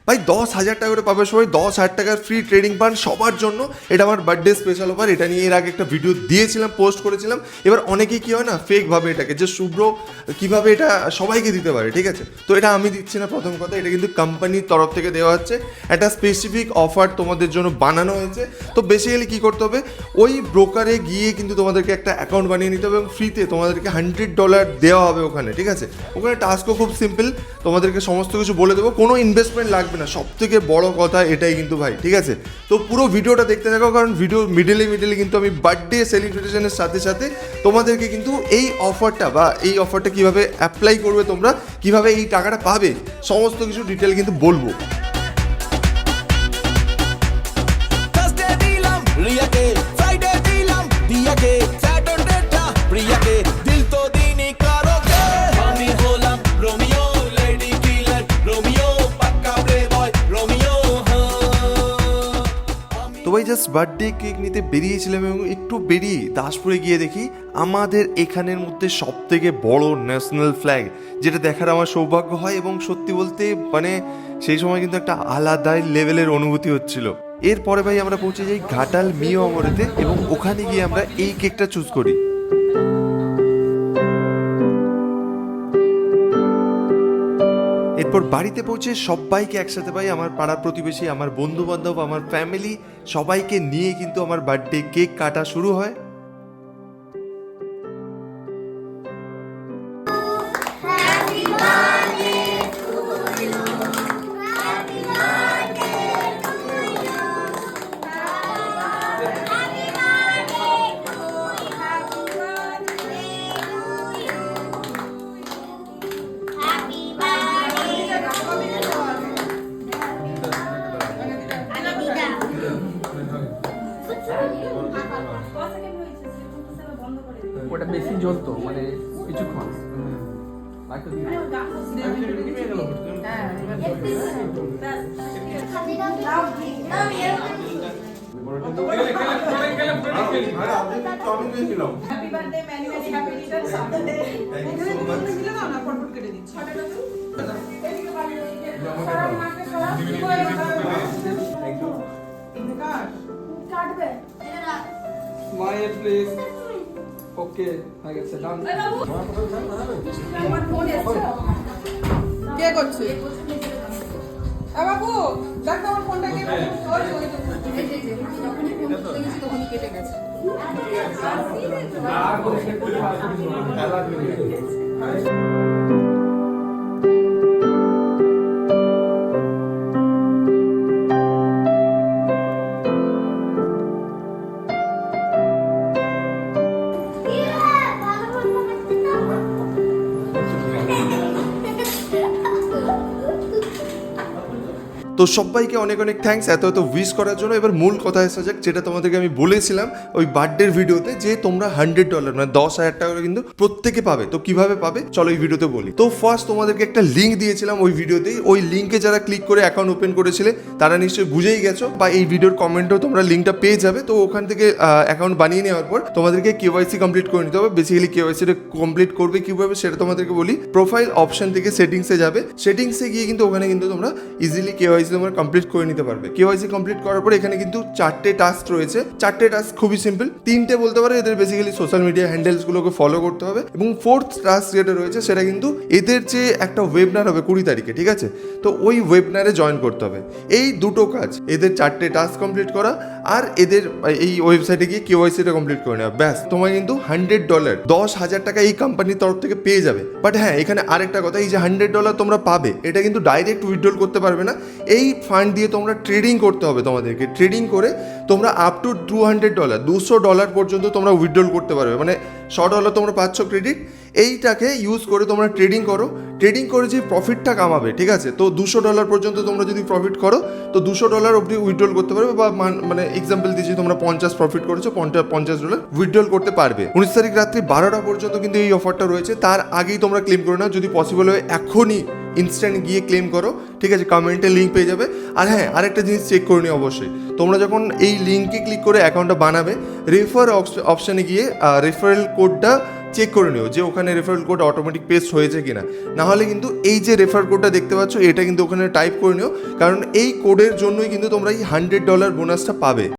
ভাই 10,000 টাকা করে পাবে সবাই, 10,000 টাকার ফ্রি ট্রেডিং পান সবার জন্য। এটা আমার বার্থডে স্পেশাল অফার। এটা নিয়ে এর আগে একটা ভিডিও দিয়েছিলাম, পোস্ট করেছিলাম। এবার অনেকেই কী হয় না, ফেক ভাবে এটাকে, যে শুভ্র কীভাবে এটা সবাইকে দিতে পারে, ঠিক আছে? তো এটা আমি দিচ্ছি না, প্রথম কথা। এটা কিন্তু কোম্পানির তরফ থেকে দেওয়া হচ্ছে, একটা স্পেসিফিক অফার তোমাদের জন্য বানানো হয়েছে। তো বেসিক্যালি কী করতে হবে, ওই ব্রোকারে গিয়ে কিন্তু তোমাদেরকে একটা অ্যাকাউন্ট বানিয়ে নিতে হবে এবং ফ্রিতে তোমাদেরকে $100 দেওয়া হবে ওখানে, ঠিক আছে? ওখানে টাস্কও খুব সিম্পল, তোমাদেরকে সমস্ত কিছু বলে দেবো, কোনো ইনভেস্টমেন্ট লাগবে না। সব থেকে বড় কথা এটাই কিন্তু ভাই, ঠিক আছে? তো পুরো ভিডিওটা দেখতে থাকো, কারণ ভিডিও মিডলে কিন্তু আমি বার্থডে সেলিব্রেশনের সাথে সাথে তোমাদেরকে কিন্তু এই অফারটা কীভাবে অ্যাপ্লাই করবে, তোমরা কীভাবে এই টাকাটা পাবে, সমস্ত কিছু ডিটেল কিন্তু বলবো। তো ভাই জাস্ট বার্থডে কেক নিতে বেরিয়েছিলাম এবং একটু বেরিয়ে দাসপুরে গিয়ে দেখি আমাদের এখানের মধ্যে সব থেকে বড় ন্যাশনাল ফ্ল্যাগ, যেটা দেখার আমার সৌভাগ্য হয়। এবং সত্যি বলতে মানে সেই সময় কিন্তু একটা আলাদাই লেভেলের অনুভূতি হচ্ছিল। এরপরে ভাই আমরা পৌঁছে যাই ঘাটাল মিও অমরেতে এবং ওখানে গিয়ে আমরা এই কেকটা চুজ করি। এরপর বাড়িতে পৌঁছে সবাইকে একসাথে পাই, আমার পাড়া প্রতিবেশী, আমার বন্ধু বান্ধব, আমার ফ্যামিলি, সবাইকে নিয়ে কিন্তু আমার বার্থডে কেক কাটা শুরু হয়। ওটা বেশি জ্বলতো মানে কিছুক্ষণ মায়ের প্লিজ। ওকে হয়ে গেছে, ডান। কে করছে? বাবু দেখ আমার ফোনটা কে তখনই কেটে গেছে। তো সবাইকে অনেক অনেক থ্যাঙ্কস এত উইশ করার জন্য। এবার মূল কথা আসা যাক, যেটা তোমাদেরকে আমি বলেছিলাম ওই বার্থডের ভিডিওতে, যে তোমরা $100 মানে 10,000 টাকা কিন্তু প্রত্যেকে পাবে। তো কিভাবে পাবে চলো এই ভিডিওতে বলি। তো ফার্স্ট তোমাদেরকে একটা লিঙ্ক দিয়েছিলাম ওই ভিডিওতেই, ওই লিঙ্কে যারা ক্লিক করে অ্যাকাউন্ট ওপেন করেছিলে তারা নিশ্চয়ই বুঝেই গেছো, বা এই ভিডিওর কমেন্টেও তোমরা লিঙ্কটা পেয়ে যাবে। তো ওখান থেকে অ্যাকাউন্ট বানিয়ে নেওয়ার পর তোমাদেরকে কেওয়াইসি কমপ্লিট করে নিতে হবে। বেসিক্যালি কেওয়াইসিটা কমপ্লিট করবে কিভাবে সেটা তোমাদেরকে বলি। প্রোফাইল অপশন থেকে সেটিংসে যাবে, সেটিংসে গিয়ে কিন্তু ওখানে কিন্তু তোমরা ইজিলি কেওয়াইসি তোমরা কমপ্লিট করে নিতে পারবে। কেওয়াইসি কমপ্লিট করার পর এখানে কিন্তু 4টে টাস্ক রয়েছে। 4টে টাস্ক খুবই সিম্পল, 3টে বলতে পারো এদের বেসিক্যালি সোশ্যাল মিডিয়া হ্যান্ডেলসগুলোকে ফলো করতে হবে, এবং 4th টাস্ক যেটা রয়েছে সেটা কিন্তু এদের যে একটা ওয়েবিনার হবে 20 তারিখে, ঠিক আছে? তো ওই ওয়েবিনারে জয়েন করতে হবে। এই দুটো কাজ, এদের 4টে টাস্ক কমপ্লিট করা আর এদের এই ওয়েবসাইটে গিয়ে কেওয়াইসিটা কমপ্লিট করে নেওয়া, ব্যাস তোমার কিন্তু $100 10,000 টাকা এই কোম্পানির তরফ থেকে পেয়ে যাবে। বাট হ্যাঁ, এখানে আরেকটা কথা, এই যে $100 তোমরা পাবে এটা কিন্তু ডাইরেক্ট উইথড্রল করতে পারবে না। এই ফান্ড দিয়ে তোমরা ট্রেডিং করতে হবে, তোমাদেরকে ট্রেডিং করে তোমরা আপ টু $200 পর্যন্ত তোমরা উইথড্রল করতে পারবে। মানে $100 তোমরা পাচ্ছ ক্রেডিট, এইটাকে ইউজ করে তোমরা ট্রেডিং করো, ট্রেডিং করে যে প্রফিটটা কামাবে, ঠিক আছে? তো $200 পর্যন্ত তোমরা যদি প্রফিট করো তো $200 অবধি উইথড্রল করতে পারবে, বা মানে এক্সাম্পল দিচ্ছি তোমরা 50 প্রফিট করেছো, $50 উইথড্রল করতে পারবে। 19 তারিখ রাত্রি 12টা পর্যন্ত কিন্তু এই অফারটা রয়েছে। তার আগেই তোমরা ক্লেম করে নাও, যদি পসিবল হয় এখনই ইনস্ট্যান্ট গিয়ে ক্লেম করো, ঠিক আছে? কমেন্টে লিঙ্ক পেয়ে যাবে। আর হ্যাঁ, আরেকটা জিনিস চেক করে নিও অবশ্যই, তোমরা যখন এই লিঙ্কে ক্লিক করে অ্যাকাউন্টটা বানাবে, রেফার অপশানে গিয়ে রেফারেল কোডটা চেক করে নিও যে ওখানে রেফারেল কোড অটোমেটিক পেস্ট হয়েছে কিনা। না হলে কিন্তু এই যে রেফার কোডটা দেখতে পাচ্ছ এটা কিন্তু ওখানে টাইপ করে নিও, কারণ এই কোডের জন্যই কিন্তু তোমরা এই $100 বোনাসটা পাবে।